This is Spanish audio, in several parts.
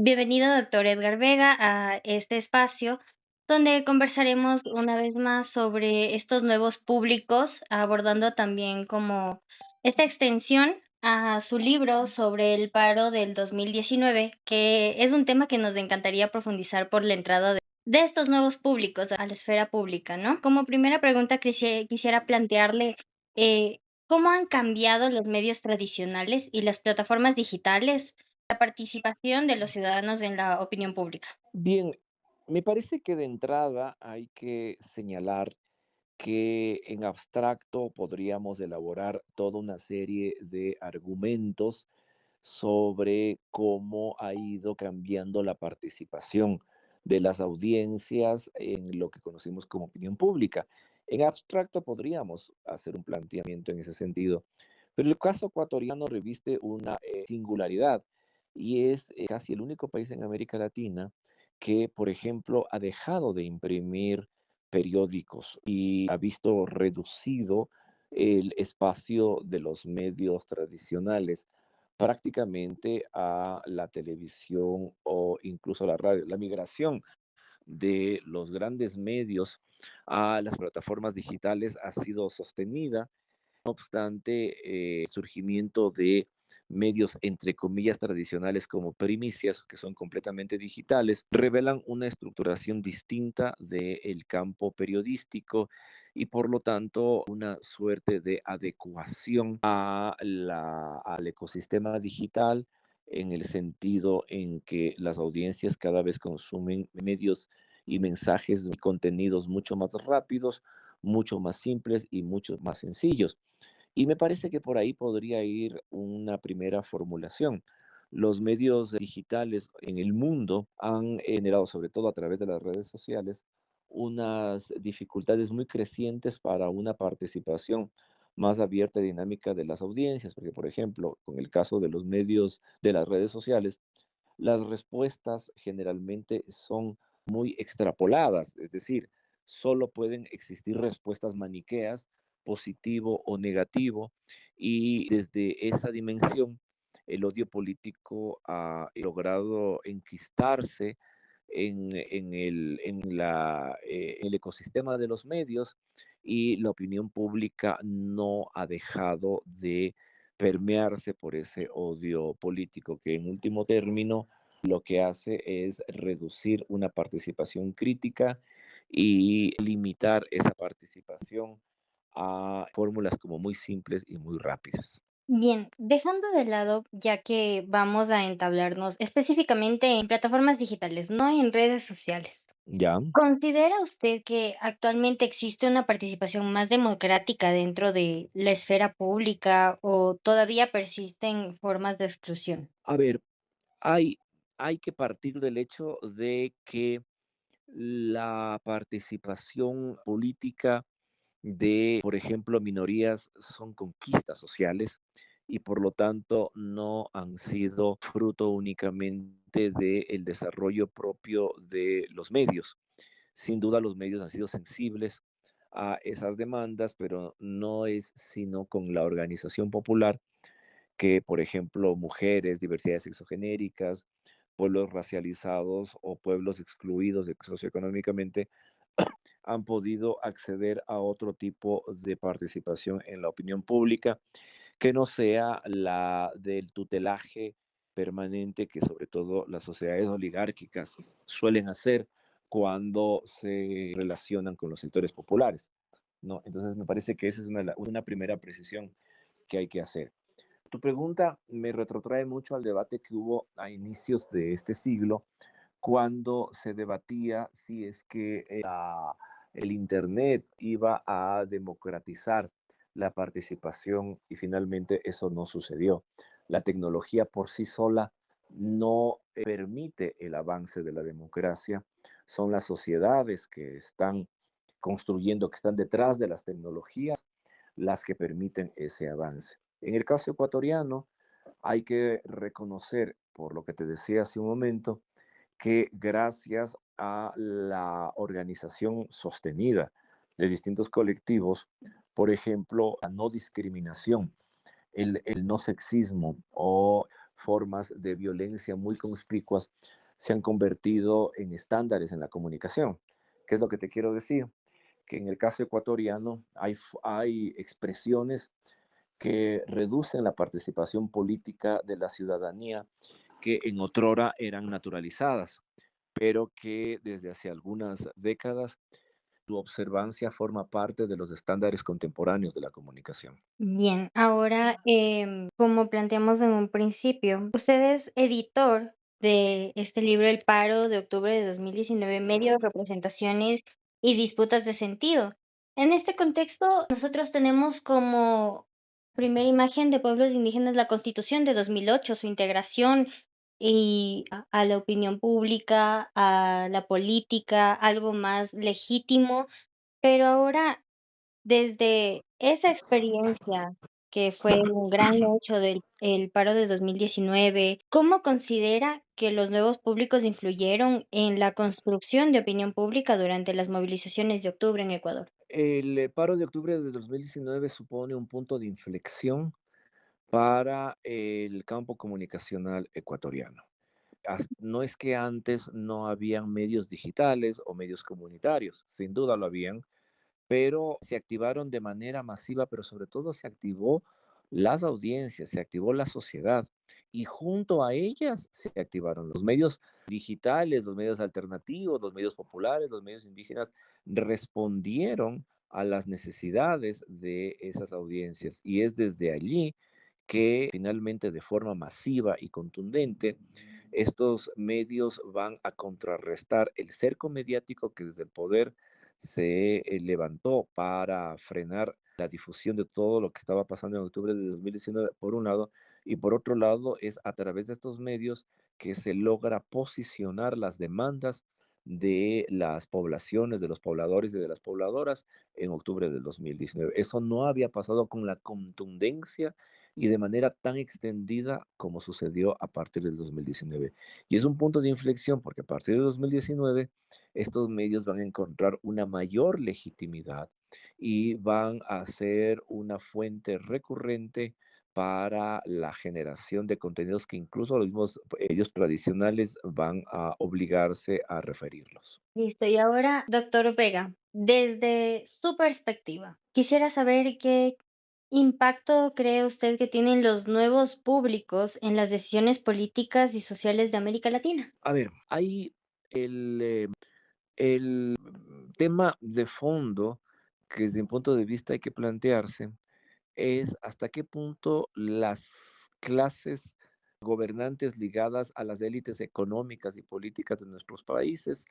Bienvenido, doctor Edgar Vega, a este espacio donde conversaremos una vez más sobre estos nuevos públicos, abordando también como esta extensión a su libro sobre el paro del 2019, que es un tema que nos encantaría profundizar por la entrada de estos nuevos públicos a la esfera pública, ¿no? Como primera pregunta, quisiera plantearle cómo han cambiado los medios tradicionales y las plataformas digitales la participación de los ciudadanos en la opinión pública. Bien, me parece que de entrada hay que señalar que en abstracto podríamos elaborar toda una serie de argumentos sobre cómo ha ido cambiando la participación de las audiencias en lo que conocimos como opinión pública. En abstracto podríamos hacer un planteamiento en ese sentido, pero el caso ecuatoriano reviste una singularidad y es casi el único país en América Latina que, por ejemplo, ha dejado de imprimir periódicos y ha visto reducido el espacio de los medios tradicionales prácticamente a la televisión o incluso a la radio. La migración de los grandes medios a las plataformas digitales ha sido sostenida. No obstante, surgimiento de medios, entre comillas, tradicionales como primicias, que son completamente digitales, revelan una estructuración distinta del campo periodístico y por lo tanto una suerte de adecuación al ecosistema digital en el sentido en que las audiencias cada vez consumen medios y mensajes y contenidos mucho más rápidos, mucho más simples y mucho más sencillos. Y me parece que por ahí podría ir una primera formulación. Los medios digitales en el mundo han generado, sobre todo a través de las redes sociales, unas dificultades muy crecientes para una participación más abierta y dinámica de las audiencias, porque por ejemplo, con el caso de los medios de las redes sociales, las respuestas generalmente son muy extrapoladas, es decir, solo pueden existir respuestas maniqueas, positivo o negativo, y desde esa dimensión el odio político ha logrado enquistarse en el ecosistema de los medios y la opinión pública no ha dejado de permearse por ese odio político que en último término lo que hace es reducir una participación crítica y limitar esa participación a fórmulas como muy simples y muy rápidas. Bien, dejando de lado, ya que vamos a entablarnos específicamente en plataformas digitales, no en redes sociales. ¿Ya? ¿Considera usted que actualmente existe una participación más democrática dentro de la esfera pública o todavía persisten formas de exclusión? A ver, hay, hay que partir del hecho de que la participación política de, por ejemplo, minorías son conquistas sociales y por lo tanto no han sido fruto únicamente del desarrollo propio de los medios. Sin duda los medios han sido sensibles a esas demandas, pero no es sino con la organización popular que, por ejemplo, mujeres, diversidades sexogenéricas, pueblos racializados o pueblos excluidos socioeconómicamente han podido acceder a otro tipo de participación en la opinión pública que no sea la del tutelaje permanente que sobre todo las sociedades oligárquicas suelen hacer cuando se relacionan con los sectores populares, ¿no? Entonces me parece que esa es una primera precisión que hay que hacer. Tu pregunta me retrotrae mucho al debate que hubo a inicios de este siglo, cuando se debatía si es que el Internet iba a democratizar la participación y finalmente eso no sucedió. La tecnología por sí sola no permite el avance de la democracia, son las sociedades que están construyendo, que están detrás de las tecnologías, las que permiten ese avance. En el caso ecuatoriano, hay que reconocer, por lo que te decía hace un momento, que gracias a la organización sostenida de distintos colectivos, por ejemplo, la no discriminación, el no sexismo o formas de violencia muy conspicuas se han convertido en estándares en la comunicación. ¿Qué es lo que te quiero decir? Que en el caso ecuatoriano hay expresiones que reducen la participación política de la ciudadanía que en otrora eran naturalizadas, pero que desde hace algunas décadas su observancia forma parte de los estándares contemporáneos de la comunicación. Bien, ahora, como planteamos en un principio, usted es editor de este libro El paro de octubre de 2019, medios, representaciones y disputas de sentido. En este contexto, nosotros tenemos como primera imagen de pueblos indígenas la Constitución de 2008, su integración y a la opinión pública, a la política, algo más legítimo, pero ahora desde esa experiencia, que fue un gran hecho del el paro de 2019, ¿cómo considera que los nuevos públicos influyeron en la construcción de opinión pública durante las movilizaciones de octubre en Ecuador? El paro de octubre de 2019 supone un punto de inflexión para el campo comunicacional ecuatoriano. No es que antes no habían medios digitales o medios comunitarios, sin duda lo habían, pero se activaron de manera masiva, pero sobre todo se activó las audiencias, se activó la sociedad y junto a ellas se activaron los medios digitales, los medios alternativos, los medios populares, los medios indígenas, respondieron a las necesidades de esas audiencias y es desde allí que finalmente de forma masiva y contundente estos medios van a contrarrestar el cerco mediático que desde el poder se levantó para frenar la difusión de todo lo que estaba pasando en octubre de 2019, por un lado, y por otro lado es a través de estos medios que se logra posicionar las demandas de las poblaciones, de los pobladores y de las pobladoras en octubre del 2019. Eso no había pasado con la contundencia y de manera tan extendida como sucedió a partir del 2019. Y es un punto de inflexión porque a partir del 2019 estos medios van a encontrar una mayor legitimidad y van a ser una fuente recurrente para la generación de contenidos que incluso los mismos medios tradicionales van a obligarse a referirlos. Listo, y ahora, doctor Vega, desde su perspectiva, quisiera saber qué impacto cree usted que tienen los nuevos públicos en las decisiones políticas y sociales de América Latina. A ver, hay el, el tema de fondo que desde mi punto de vista hay que plantearse es hasta qué punto las clases gobernantes ligadas a las élites económicas y políticas de nuestros países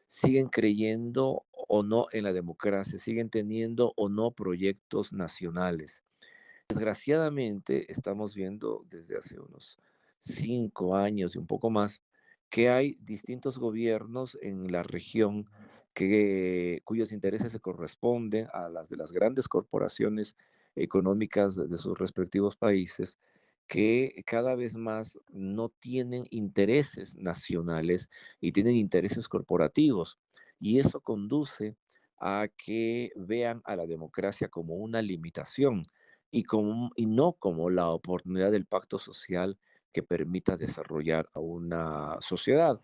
siguen creyendo o no en la democracia, siguen teniendo o no proyectos nacionales. Desgraciadamente, estamos viendo desde hace unos 5 años y un poco más que hay distintos gobiernos en la región cuyos intereses se corresponden a las de las grandes corporaciones económicas de sus respectivos países, que cada vez más no tienen intereses nacionales y tienen intereses corporativos. Y eso conduce a que vean a la democracia como una limitación y no como la oportunidad del pacto social que permita desarrollar a una sociedad.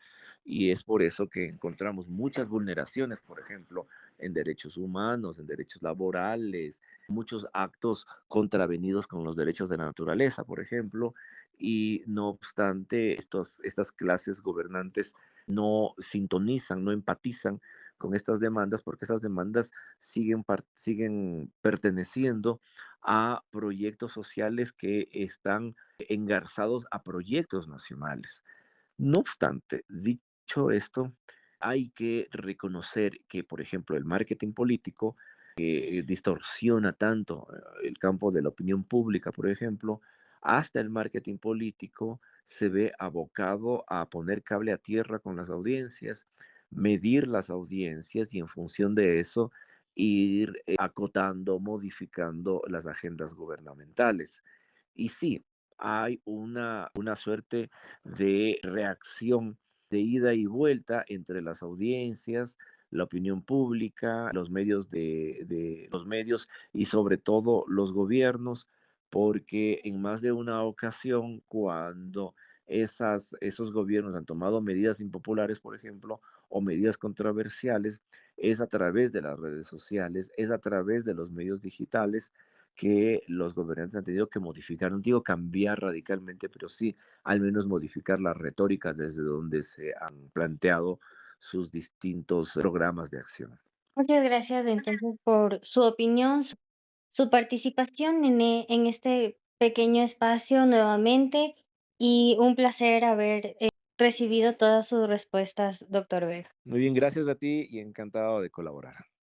Y es por eso que encontramos muchas vulneraciones, por ejemplo, en derechos humanos, en derechos laborales, muchos actos contravenidos con los derechos de la naturaleza, por ejemplo, y no obstante, estas clases gobernantes no sintonizan, no empatizan con estas demandas porque esas demandas siguen perteneciendo a proyectos sociales que están engarzados a proyectos nacionales. No obstante, dicho esto, hay que reconocer que, por ejemplo, el marketing político distorsiona tanto el campo de la opinión pública, por ejemplo, hasta el marketing político se ve abocado a poner cable a tierra con las audiencias, medir las audiencias y en función de eso ir acotando, modificando las agendas gubernamentales. Y sí, hay una suerte de reacción de ida y vuelta entre las audiencias, la opinión pública, los medios y sobre todo los gobiernos, porque en más de una ocasión, cuando esos gobiernos han tomado medidas impopulares, por ejemplo, o medidas controversiales, es a través de las redes sociales, es a través de los medios digitales que los gobernantes han tenido que modificar, no digo cambiar radicalmente, pero sí al menos modificar las retóricas desde donde se han planteado sus distintos programas de acción. Muchas gracias entonces por su opinión, su participación en este pequeño espacio nuevamente y un placer haber recibido todas sus respuestas, doctor Vega. Muy bien, gracias a ti y encantado de colaborar.